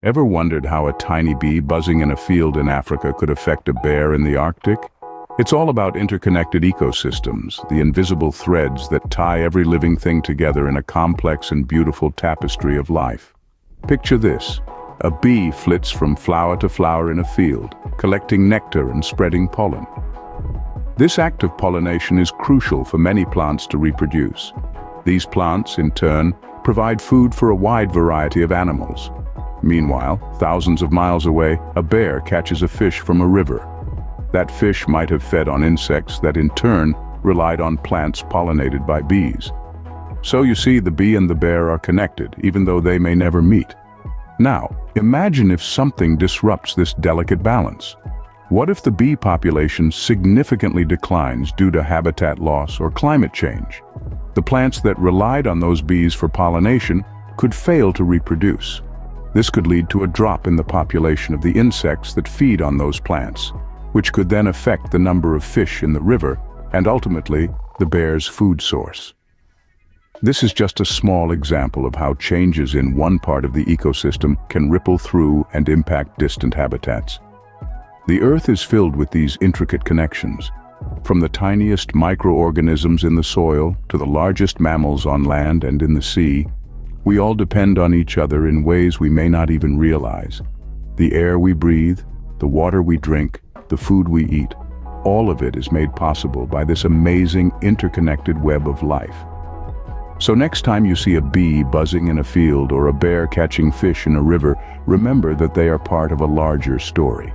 Ever wondered how a tiny bee buzzing in a field in Africa could affect a bear in the Arctic? It's all about interconnected ecosystems, the invisible threads that tie every living thing together in a complex and beautiful tapestry of life. Picture this. A bee flits from flower to flower in a field, collecting nectar and spreading pollen. This act of pollination is crucial for many plants to reproduce. These plants, in turn, provide food for a wide variety of animals. Meanwhile, thousands of miles away, a bear catches a fish from a river. That fish might have fed on insects that in turn relied on plants pollinated by bees. So you see, the bee and the bear are connected, even though they may never meet. Now, imagine if something disrupts this delicate balance. What if the bee population significantly declines due to habitat loss or climate change? The plants that relied on those bees for pollination could fail to reproduce. This could lead to a drop in the population of the insects that feed on those plants, which could then affect the number of fish in the river and ultimately the bear's food source. This is just a small example of how changes in one part of the ecosystem can ripple through and impact distant habitats. The Earth is filled with these intricate connections, from the tiniest microorganisms in the soil to the largest mammals on land and in the sea. We all depend on each other in ways we may not even realize. The air we breathe, the water we drink, the food we eat, all of it is made possible by this amazing interconnected web of life. So next time you see a bee buzzing in a field or a bear catching fish in a river, remember that they are part of a larger story.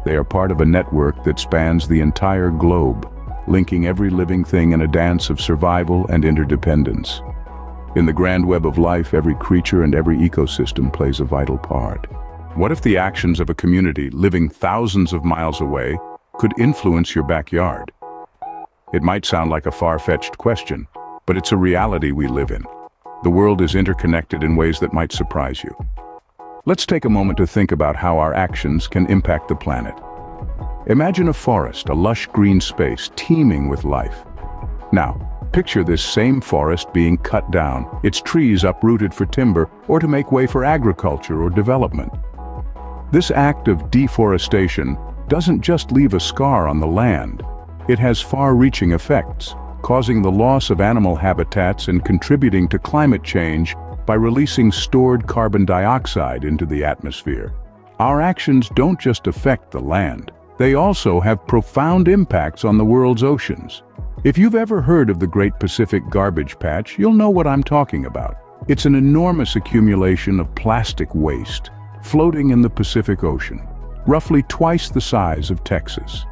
They are part of a network that spans the entire globe, linking every living thing in a dance of survival and interdependence. In the grand web of life, every creature and every ecosystem plays a vital part. What if the actions of a community living thousands of miles away could influence your backyard? It might sound like a far-fetched question, but it's a reality we live in. The world is interconnected in ways that might surprise you. Let's take a moment to think about how our actions can impact the planet. Imagine a forest, a lush green space teeming with life. Now, picture this same forest being cut down, its trees uprooted for timber or to make way for agriculture or development. This act of deforestation doesn't just leave a scar on the land. It has far-reaching effects, causing the loss of animal habitats and contributing to climate change by releasing stored carbon dioxide into the atmosphere. Our actions don't just affect the land, they also have profound impacts on the world's oceans. If you've ever heard of the Great Pacific Garbage Patch, you'll know what I'm talking about. It's an enormous accumulation of plastic waste floating in the Pacific Ocean, roughly twice the size of Texas.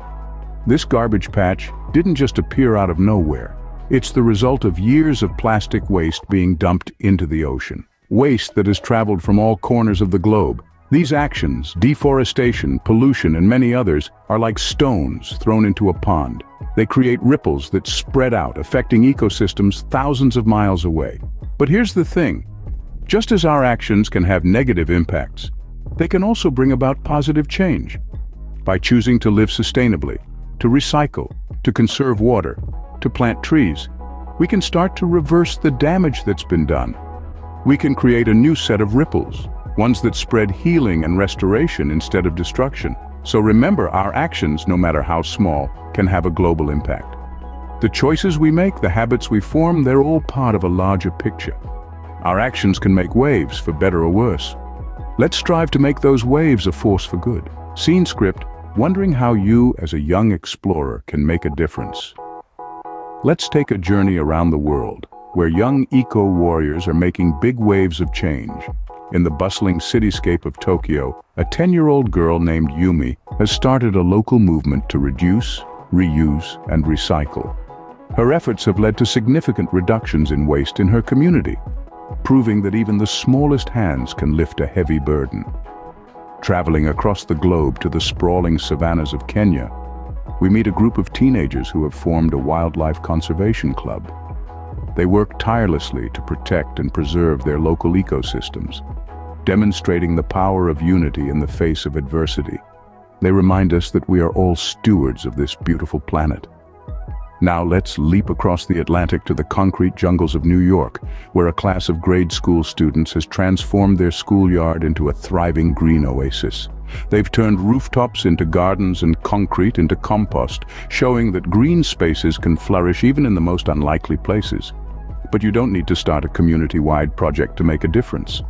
This garbage patch didn't just appear out of nowhere. It's the result of years of plastic waste being dumped into the ocean. Waste that has traveled from all corners of the globe. These actions, deforestation, pollution, and many others, are like stones thrown into a pond. They create ripples that spread out, affecting ecosystems thousands of miles away. But here's the thing. Just as our actions can have negative impacts, they can also bring about positive change. By choosing to live sustainably, to recycle, to conserve water, to plant trees, we can start to reverse the damage that's been done. We can create a new set of ripples, ones that spread healing and restoration instead of destruction. So remember, our actions, no matter how small, can have a global impact. The choices we make, the habits we form, they're all part of a larger picture. Our actions can make waves, for better or worse. Let's strive to make those waves a force for good. Scene script, wondering how you, as a young explorer, can make a difference. Let's take a journey around the world, where young eco-warriors are making big waves of change. In the bustling cityscape of Tokyo, a 10-year-old girl named Yumi has started a local movement to reduce, reuse, and recycle. Her efforts have led to significant reductions in waste in her community, proving that even the smallest hands can lift a heavy burden. Traveling across the globe to the sprawling savannas of Kenya, we meet a group of teenagers who have formed a wildlife conservation club. They work tirelessly to protect and preserve their local ecosystems, demonstrating the power of unity in the face of adversity. They remind us that we are all stewards of this beautiful planet. Now let's leap across the Atlantic to the concrete jungles of New York, where a class of grade school students has transformed their schoolyard into a thriving green oasis. They've turned rooftops into gardens and concrete into compost, showing that green spaces can flourish even in the most unlikely places. But you don't need to start a community-wide project to make a difference.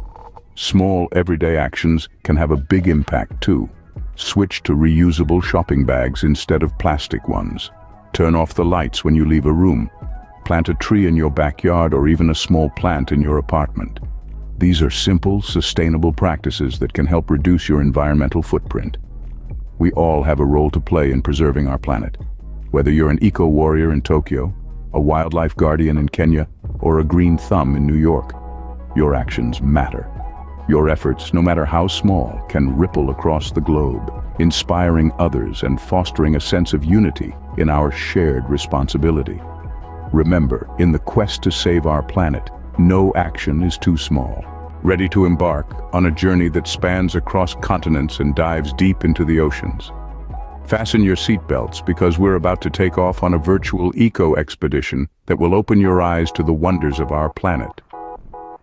Small, everyday actions can have a big impact too. Switch to reusable shopping bags instead of plastic ones. Turn off the lights when you leave a room. Plant a tree in your backyard or even a small plant in your apartment. These are simple, sustainable practices that can help reduce your environmental footprint. We all have a role to play in preserving our planet. Whether you're an eco-warrior in Tokyo, a wildlife guardian in Kenya, or a green thumb in New York, your actions matter. Your efforts, no matter how small, can ripple across the globe, inspiring others and fostering a sense of unity in our shared responsibility. Remember, in the quest to save our planet, no action is too small. Ready to embark on a journey that spans across continents and dives deep into the oceans? Fasten your seatbelts because we're about to take off on a virtual eco-expedition that will open your eyes to the wonders of our planet.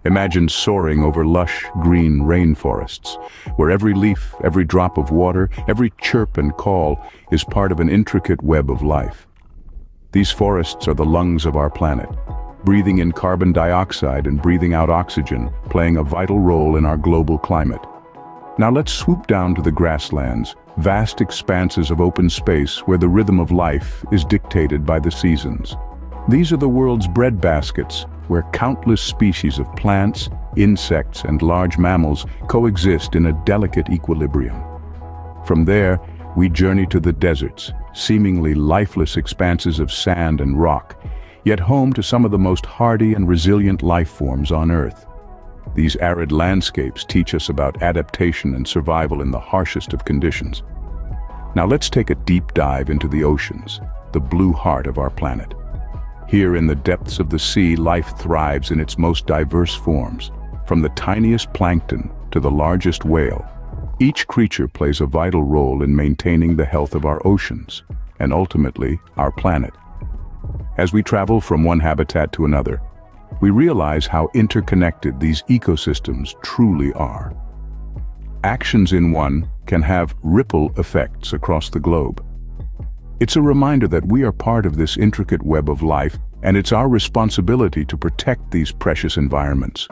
Imagine soaring over lush, green rainforests, where every leaf, every drop of water, every chirp and call is part of an intricate web of life. These forests are the lungs of our planet, breathing in carbon dioxide and breathing out oxygen, playing a vital role in our global climate. Now let's swoop down to the grasslands, vast expanses of open space where the rhythm of life is dictated by the seasons. These are the world's breadbaskets, where countless species of plants, insects, and large mammals coexist in a delicate equilibrium. From there, we journey to the deserts, seemingly lifeless expanses of sand and rock, yet home to some of the most hardy and resilient life forms on Earth. These arid landscapes teach us about adaptation and survival in the harshest of conditions. Now let's take a deep dive into the oceans, the blue heart of our planet. Here in the depths of the sea, life thrives in its most diverse forms, from the tiniest plankton to the largest whale. Each creature plays a vital role in maintaining the health of our oceans, and ultimately, our planet. As we travel from one habitat to another, we realize how interconnected these ecosystems truly are. Actions in one can have ripple effects across the globe. It's a reminder that we are part of this intricate web of life, and it's our responsibility to protect these precious environments.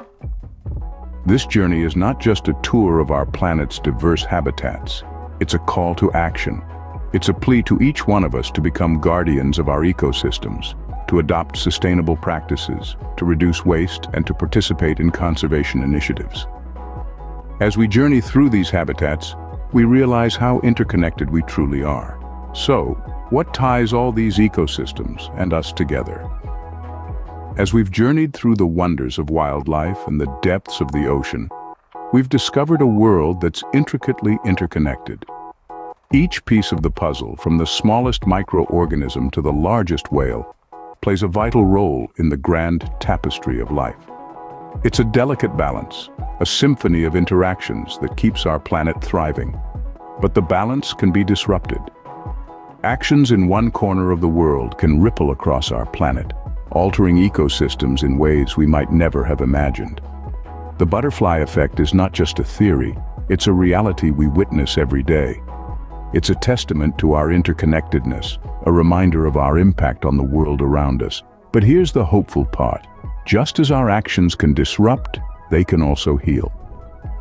This journey is not just a tour of our planet's diverse habitats. It's a call to action. It's a plea to each one of us to become guardians of our ecosystems, to adopt sustainable practices, to reduce waste, and to participate in conservation initiatives. As we journey through these habitats, we realize how interconnected we truly are. So, what ties all these ecosystems and us together? As we've journeyed through the wonders of wildlife and the depths of the ocean, we've discovered a world that's intricately interconnected. Each piece of the puzzle, from the smallest microorganism to the largest whale, plays a vital role in the grand tapestry of life. It's a delicate balance, a symphony of interactions that keeps our planet thriving. But the balance can be disrupted. Actions in one corner of the world can ripple across our planet, altering ecosystems in ways we might never have imagined. The butterfly effect is not just a theory, it's a reality we witness every day. It's a testament to our interconnectedness, a reminder of our impact on the world around us. But here's the hopeful part. Just as our actions can disrupt, they can also heal.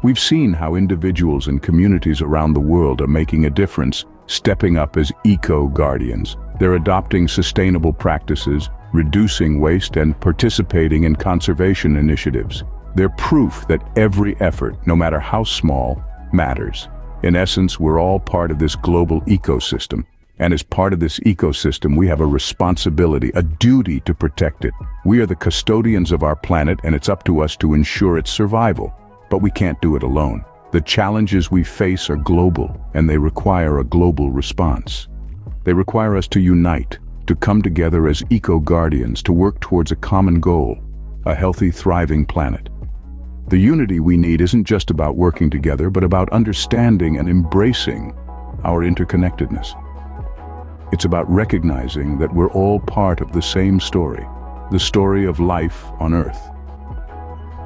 We've seen how individuals and communities around the world are making a difference, stepping up as eco-guardians. They're adopting sustainable practices, reducing waste, and participating in conservation initiatives. They're proof that every effort, no matter how small, matters. In essence, we're all part of this global ecosystem. And as part of this ecosystem, we have a responsibility, a duty to protect it. We are the custodians of our planet, and it's up to us to ensure its survival. But we can't do it alone. The challenges we face are global, and they require a global response. They require us to unite, to come together as eco-guardians, to work towards a common goal, a healthy, thriving planet. The unity we need isn't just about working together, but about understanding and embracing our interconnectedness. It's about recognizing that we're all part of the same story, the story of life on Earth.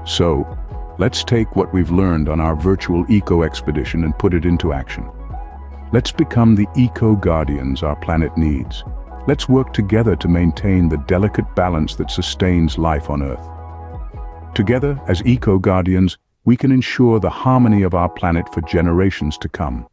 So, let's take what we've learned on our virtual eco-expedition and put it into action. Let's become the eco-guardians our planet needs. Let's work together to maintain the delicate balance that sustains life on Earth. Together, as eco-guardians, we can ensure the harmony of our planet for generations to come.